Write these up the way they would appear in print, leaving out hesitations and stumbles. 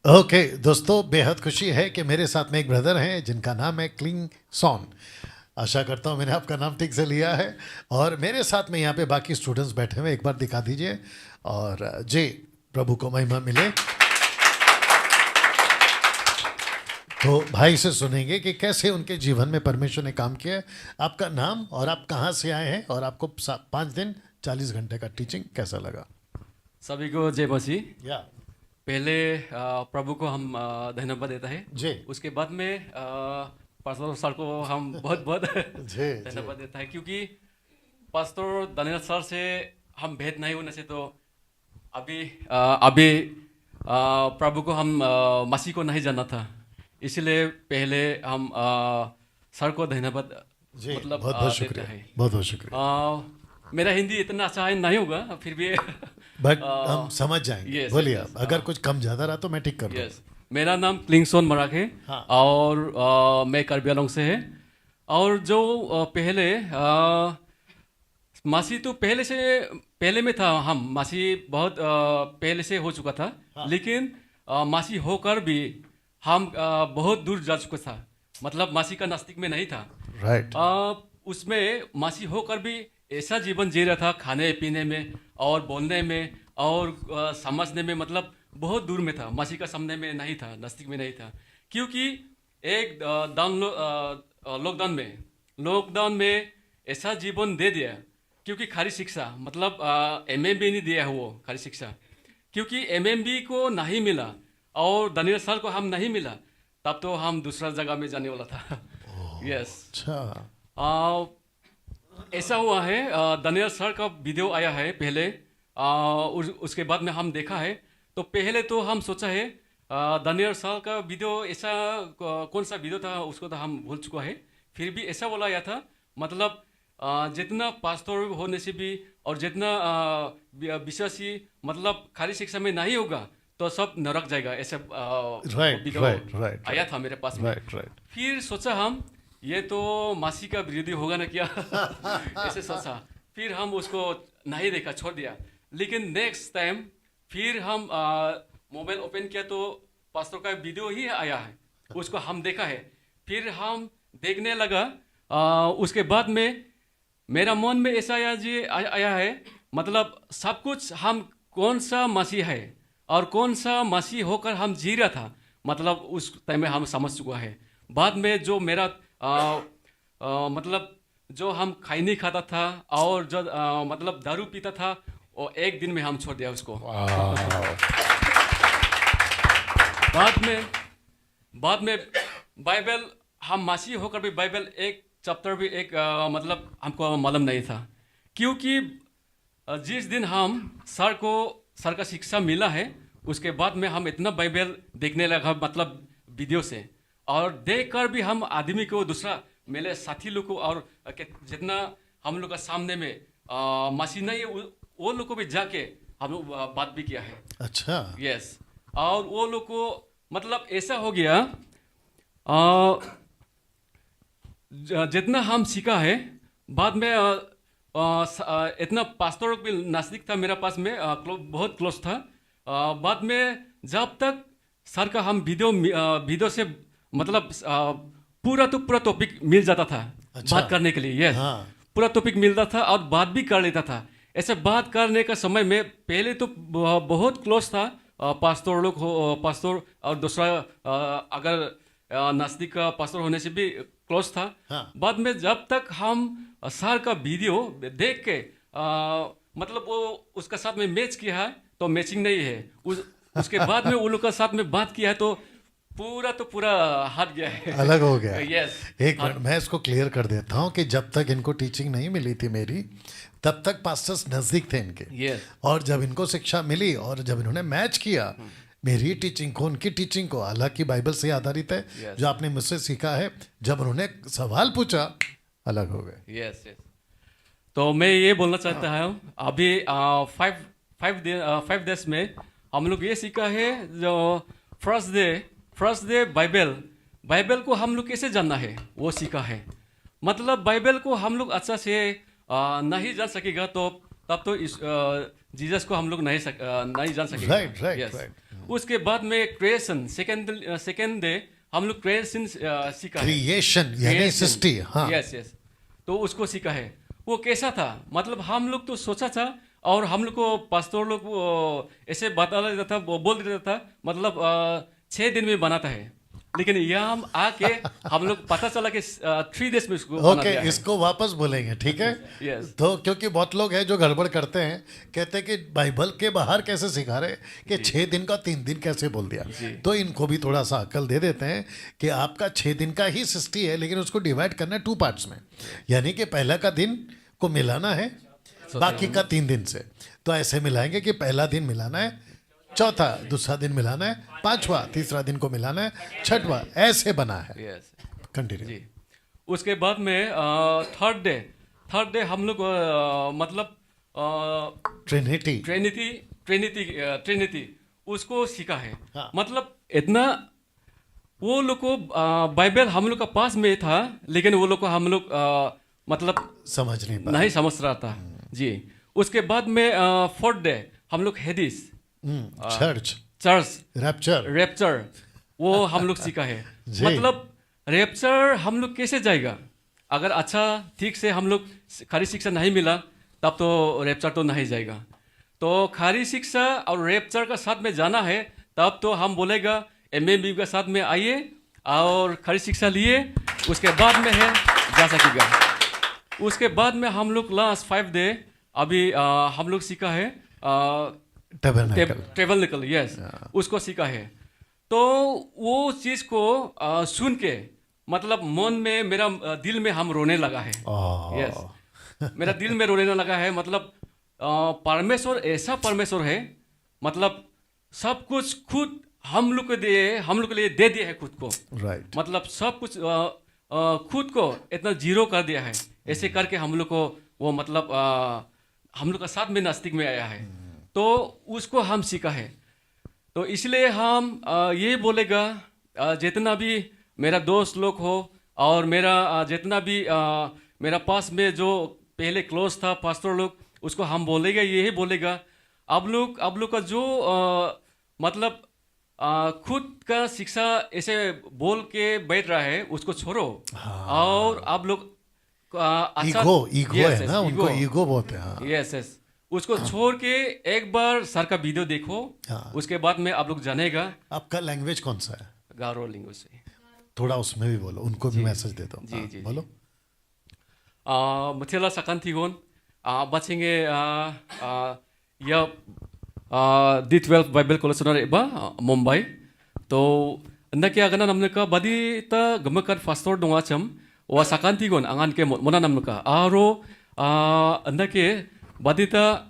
Okay दोस्तों, बेहद खुशी है कि मेरे साथ में एक ब्रदर हैं जिनका नाम है क्लिंग सॉन। आशा करता हूँ मैंने आपका नाम ठीक से लिया है। और मेरे साथ में यहाँ पे बाकी स्टूडेंट्स बैठे हुए, एक बार दिखा दीजिए। और जी, प्रभु को महिमा मिले। तो भाई से सुनेंगे कि कैसे उनके जीवन में परमेश्वर ने काम किया है। आपका नाम और आप कहाँ से आए हैं और आपको 5 दिन 40 घंटे का टीचिंग कैसा लगा? सभी को जय मसीह। या पहले प्रभु को हम धन्यवाद देता है। जी उसके बाद में पास्टर सर को हम बहुत बहुत जी धन्यवाद देता है, क्योंकि पास्टर दानियल सर से हम भेंट नहीं होने से तो अभी प्रभु को हम मसीह को नहीं जाना था। इसलिए पहले हम सर को धन्यवाद जी, मतलब बहुत बहुत देता शुक्रिया, है। बहुत बहुत शुक्रिया। मेरा हिंदी इतना अच्छा नहीं होगा, फिर भी बट हम समझ जाएंगे। yes, बोलिए yes, आप, अगर कुछ कम ज्यादा रहा तो मैं ठीक कर दूंगा। यस, मेरा नाम क्लिंगसोन मराक है। हाँ। और मैं कार्बी आंलॉन्ग से है। और जो पहले मासी तो पहले में था। हम मासी बहुत पहले से हो चुका था। हाँ। लेकिन मासी होकर भी हम बहुत दूर जा चुका था। मतलब मासी का नास्तिक में नहीं था। राइट। उसमें मासी होकर भी ऐसा जीवन जी रहा था, खाने पीने में और बोलने में और समझने में, मतलब बहुत दूर में था। मासी का सामने में नहीं था, नास्तिक में नहीं था। क्योंकि एक लॉकडाउन में ऐसा जीवन दे दिया, क्योंकि खाली शिक्षा मतलब एमएमबी नहीं दिया है वो खाली शिक्षा। क्योंकि एमएमबी को नहीं मिला और दानियल सर को हम नहीं मिला, तब तो हम दूसरा जगह में जाने वाला था। यस। अच्छा। ऐसा हुआ है। दानियल सर का वीडियो आया है पहले। उसके बाद में हम देखा है। तो पहले तो हम सोचा है दानियल सर का वीडियो ऐसा कौन सा वीडियो था उसको तो हम भूल चुका है। फिर भी ऐसा बोला गया था, मतलब जितना पास्टर होने से भी और जितना विश्वासी मतलब खाली शिक्षा में नहीं होगा तो सब नरक जाएगा, ऐसा वीडियो राइट आया था मेरे पास में। राइट। फिर सोचा हम ये तो मासी का विरोधी होगा ना क्या ऐसे सोचा। फिर हम उसको नहीं देखा, छोड़ दिया। लेकिन नेक्स्ट टाइम फिर हम मोबाइल ओपन किया तो पास्टर का वीडियो ही आया है, उसको हम देखा है। फिर हम देखने लगा। उसके बाद में मेरा मन में ऐसा आया है, मतलब सब कुछ हम कौन सा मसीह है और कौन सा मसीह होकर हम जी रहा था, मतलब उस टाइम में हम समझ चुका है। बाद में जो मेरा मतलब जो हम खाई नहीं खाता था और जो मतलब दारू पीता था, वो एक दिन में हम छोड़ दिया उसको। बाद में बाइबल हम मसीह होकर भी बाइबल एक चैप्टर भी एक मतलब हमको मालूम नहीं था। क्योंकि जिस दिन हम सर का शिक्षा मिला है, उसके बाद में हम इतना बाइबल देखने लगा, मतलब वीडियो से। और देख कर भी हम आदमी को, दूसरा मेरे साथी लोग को और जितना हम लोग का सामने में मसीह नहीं है वो लोग को भी जाके हम लोग बात भी किया है। अच्छा। यस। और वो लोग को मतलब ऐसा हो गया, जितना हम सीखा है बाद में इतना पास्टर भी नास्तिक था मेरा पास में, बहुत क्लोज था। बाद में जब तक सर का हम वीडियो से मतलब पूरा टॉपिक मिल जाता था। अच्छा। बात करने के लिए। यस। हाँ। पूरा टॉपिक मिलता था और बात भी कर लेता था। ऐसे बात करने का समय में पहले तो बहुत क्लोज था पास्टर लोग हो, पास्टर और दूसरा अगर नास्तिक का पास्टर होने से भी क्लोज था। हाँ। बाद में जब तक हम सर का वीडियो देख के मतलब वो उसका साथ में मैच किया है तो मैचिंग नहीं है, उसके बाद में उन लोग का साथ में बात किया है तो पूरा हट गया है, अलग हो गया। यस। एक मिनट, मैं इसको क्लियर कर देता हूँ कि जब तक इनको टीचिंग नहीं मिली थी मेरी, तब तक पास्टर्स नजदीक थे इनके। यस। और जब इनको शिक्षा मिली और जब इन्होंने मैच किया मेरी टीचिंग को उनकी टीचिंग को, हालांकि बाइबल से आधारित है, Yes. जो आपने मुझसे सीखा है, जब उन्होंने सवाल पूछा अलग हो गए। यस। तो मैं ये बोलना चाहता हूँ, अभी 5 डेज में हम लोग ये सीखा है। जो फर्स्ट डे बाइबल को हम लोग कैसे जानना है वो सीखा है। मतलब बाइबल को हम लोग अच्छा से नहीं जान सकेगा तो तब तो जीसस को हम लोग नहीं जान सकेंगे। राइट। Yes. उसके बाद में क्रिएशन सेकेंड डे हम लोग क्रिएशन सीखा है। क्रिएशन यानी सृष्टि, हाँ। यस यस, तो उसको सीखा है। वो कैसा था, मतलब हम लोग तो सोचा था और हम लोग को पास्टर लोग ऐसे बता देता था, वो बोल देता था मतलब 6 दिन में बनाता है, लेकिन यहाँ हम आके हम लोग पता चला कि 3 डेज में इसको बना ओके, दिया है। इसको वापस बोलेंगे, ठीक है। Yes. तो क्योंकि बहुत लोग हैं जो गड़बड़ करते हैं, कहते हैं कि बाइबल के बाहर कैसे सिखा रहे कि 6 दिन का 3 दिन कैसे बोल दिया। तो इनको भी थोड़ा सा अक्ल दे देते हैं कि आपका 6 दिन का ही सृष्टि है, लेकिन उसको डिवाइड करना है 2 पार्ट्स में, यानी कि पहला का दिन को मिलाना है बाकी का 3 दिन से। तो ऐसे मिलाएंगे कि पहला दिन मिलाना है, चौथा दूसरा दिन मिलाना है, पांचवा तीसरा दिन को मिलाना है, छठवा, ऐसे बना है। Yes continue. जी। उसके बाद में थर्ड डे हम लोग मतलब ट्रिनिटी उसको सीखा है। हाँ। मतलब इतना वो लोग को बाइबल हम लोग का पास में था, लेकिन वो लोग को हम लोग मतलब समझ नहीं पा नहीं समझ रहा था जी। उसके बाद में फोर्थ डे हम लोग हेडिस चर्च रैप्चर वो हम लोग सीखा है। मतलब रैप्चर हम लोग कैसे जाएगा, अगर अच्छा ठीक से हम लोग खाली शिक्षा नहीं मिला तब तो रैप्चर तो नहीं जाएगा। तो खाली शिक्षा और रैप्चर का साथ में जाना है, तब तो हम बोलेगा एमएमबी का साथ में आइए और खाली शिक्षा लिए, उसके बाद में है जा सकेगा। उसके बाद में हम लोग लास्ट 5 डे अभी हम लोग सीखा है टेबरनेकल, यस, उसको सीखा है। तो वो चीज को सुन के मतलब मन में मेरा दिल में हम रोने लगा है। यस, मेरा दिल में रोने लगा है। मतलब परमेश्वर ऐसा परमेश्वर है, मतलब सब कुछ खुद हम लोग के लिए दे दिया है खुद को। राइट। मतलब सब कुछ खुद को इतना जीरो कर दिया है। ऐसे करके हम लोग को वो मतलब हम लोग का साथ में नास्तिक में आया है, तो उसको हम सीखा है। तो इसलिए हम ये बोलेगा जितना भी मेरा दोस्त लोग हो और मेरा जितना भी मेरा पास में जो पहले क्लोज था पास्टर लोग, उसको हम बोलेगा, यही बोलेगा आप लोग का जो मतलब खुद का शिक्षा ऐसे बोल के बैठ रहा है, उसको छोड़ो। और आप लोग अच्छा ईगो है ना, उनको ईगो बोलते हैं। हाँ। यस यस, उसको छोड़ के एक बार सर का वीडियो देखो। हाँ। उसके बाद में आप लोग जानेगा। आपका लैंग्वेज कौन सा है? गारो लैंग्वेज से थोड़ा उसमें भी बोलो, उनको भी मैसेज दे दो। जी, जी, बोलो। मथेला sakan tigon bachinge ya D12 Bible College sonore ba Mumbai to ndake agana namneka badi ta gamakan pastor donga cham wa sakan tigon angan ke mona namneka aro ndake badi ta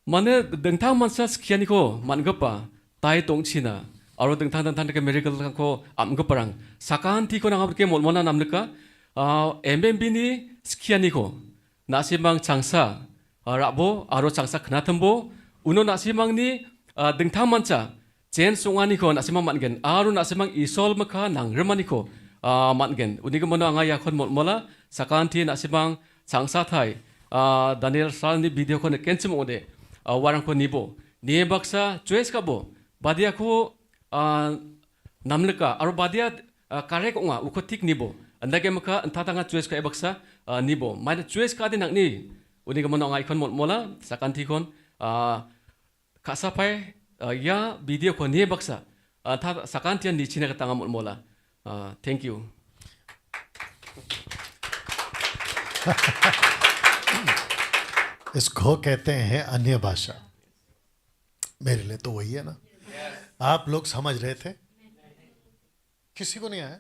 mane dengtang mansa skhiani ko mangapa tai tongchina aro dengtang ke miracle ko amgaparang sakan ti ko nangam ke mona namneka MMB ni sekian niko nasimang changsa rabo aro changsa knatambo uno nasimang ni dengtang manca jen sungani ko nasimang matgen aro nasimang isol maka nangremani ko matgen uniga mono anga yakon mola sakanti nasimang changsa thai Daniel Sal ni video ko kenchim ode warang ko nibo ni baksa choice ka bo badia ko namleka aro badia karek nga ukotik nibo andake maka entatanga choice ka ebaksa nibo mai choice ka din nakni uni ka monong icon mola sakanti kon kasapai ya video ko ni baksa ta sakanti ni china ka tanga mola thank you। इसको कहते हैं अन्य भाषा। मेरे लिए तो वही है ना। आप लोग समझ रहे थे? किसी को नहीं आया?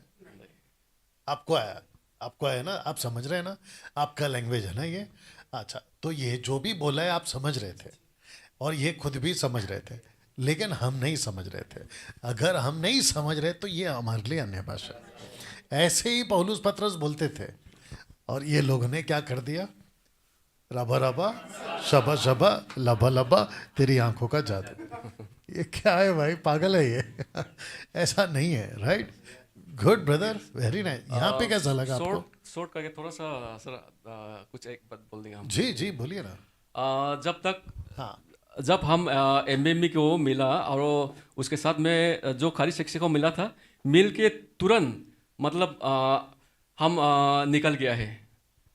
आपको आया? आपको आया ना? आप समझ रहे हैं ना? आपका लैंग्वेज है ना ये। अच्छा, तो ये जो भी बोला है आप समझ रहे थे और ये खुद भी समझ रहे थे, लेकिन हम नहीं समझ रहे थे। अगर हम नहीं समझ रहे तो ये हमारे लिए अन्य भाषा। ऐसे ही पौलुस पत्रस बोलते थे और ये लोगों ने क्या कर दिया? रबा रबा शबा शबा लबा लबा तेरी आंखों का जादू। ये क्या है भाई, पागल है ये। ऐसा नहीं है। Right, good brother, very nice. यहाँ पे कैसा लगा आपको? शॉर्ट करके थोड़ा सा कुछ एक बात बोल देंगे हम। जी जी बोलिए ना। जब तक हाँ जब हम एमएमई को मिला और उसके साथ में जो खाली शिक्षक को मिला था, मिल के तुरंत मतलब हम निकल गया है।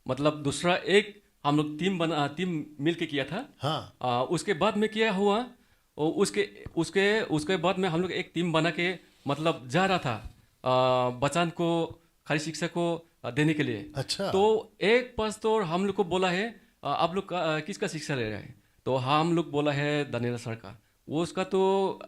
मतलब दूसरा एक हम लोग टीम मिल के किया था। हाँ उसके बाद में क्या हुआ, उसके उसके उसके बाद में हम लोग एक टीम बना के मतलब जा रहा था बच्चन को खाली शिक्षा को देने के लिए। अच्छा। तो एक पास्टर हम लोग को बोला है आप लोग किसका शिक्षा ले रहे हैं? तो हम लोग बोला है दानियल सर का। वो उसका तो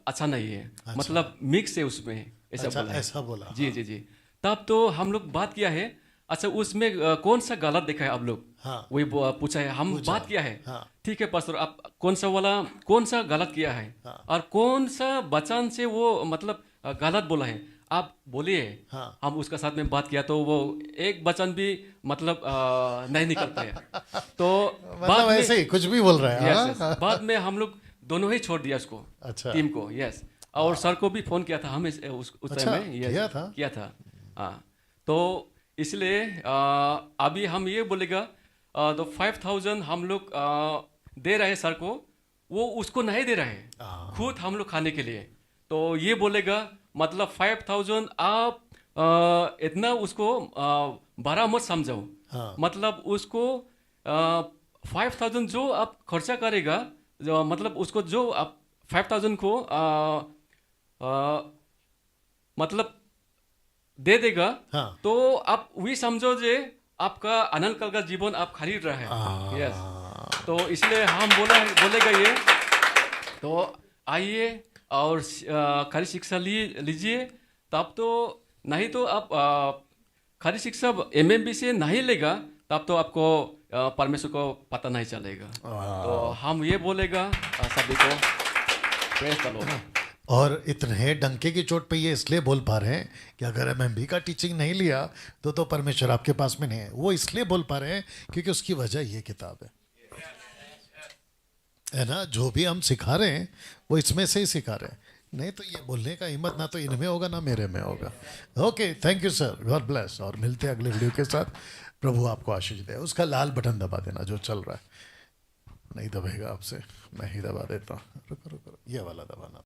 अच्छा नहीं है, मतलब मिक्स है उसमें, ऐसा अच्छा, बोला है। ऐसा बोला। जी जी जी। तब तो हम लोग बात किया है, अच्छा उसमें कौन सा गलत देखा है आप लोग? हाँ वही पूछा है, हम बात किया है। हाँ ठीक है पास्टर, आप कौन सा गलत किया है हाँ। और कौन सा बचन से वो मतलब गलत बोला है, आप बोलिए। हाँ। हम उसका साथ में बात किया तो वो एक बचन भी मतलब नहीं निकल पाया। तो मतलब ऐसे ही कुछ भी बोल रहे हैं। यस हाँ? बाद में हम लोग दोनों ही छोड़ दिया उसको, अच्छा। टीम को। यस, और सर को भी फोन किया था हमें उस अच्छा, टाइम में। किया था? किया था। हाँ, तो इसलिए अभी हम ये बोलेगा तो 5,000 हम लोग दे रहे हैं सर को, वो उसको नहीं दे रहे हैं, खुद हम लोग खाने के लिए। तो ये बोलेगा मतलब 5,000 आप इतना उसको बड़ा मत समझाओ। हाँ। मतलब उसको 5,000 जो आप खर्चा करेगा, जो मतलब उसको जो आप 5,000 को मतलब दे देगा, हाँ। तो आप वही समझो जे आपका अनंत काल का जीवन आप खरीद रहे हैं। यस, तो इसलिए हम बोलेगा ये। तो आइए और खाली शिक्षा लीजिए, तब तो नहीं तो आप खाली शिक्षा एमएमबी से नहीं लेगा, तब तो आपको परमेश्वर को पता नहीं चलेगा। तो हम ये बोलेगा सभी को, प्रेज द लॉर्ड। और इतने डंके की चोट पे ये इसलिए बोल पा रहे हैं कि अगर एमएमबी का टीचिंग नहीं लिया तो परमेश्वर आपके पास में नहीं है। वो इसलिए बोल पा रहे हैं क्योंकि उसकी वजह ये किताब है ना। जो भी हम सिखा रहे हैं वो इसमें से ही सिखा रहे हैं, नहीं तो ये बोलने का हिम्मत ना तो इनमें होगा ना मेरे में होगा। Okay, thank you sir, God bless. और मिलते हैं अगले वीडियो के साथ। प्रभु आपको आशीष दे। उसका लाल बटन दबा देना जो चल रहा है, नहीं दबेगा आपसे, मैं ही दबा देता हूँ। रुको रुको, ये वाला दबाना।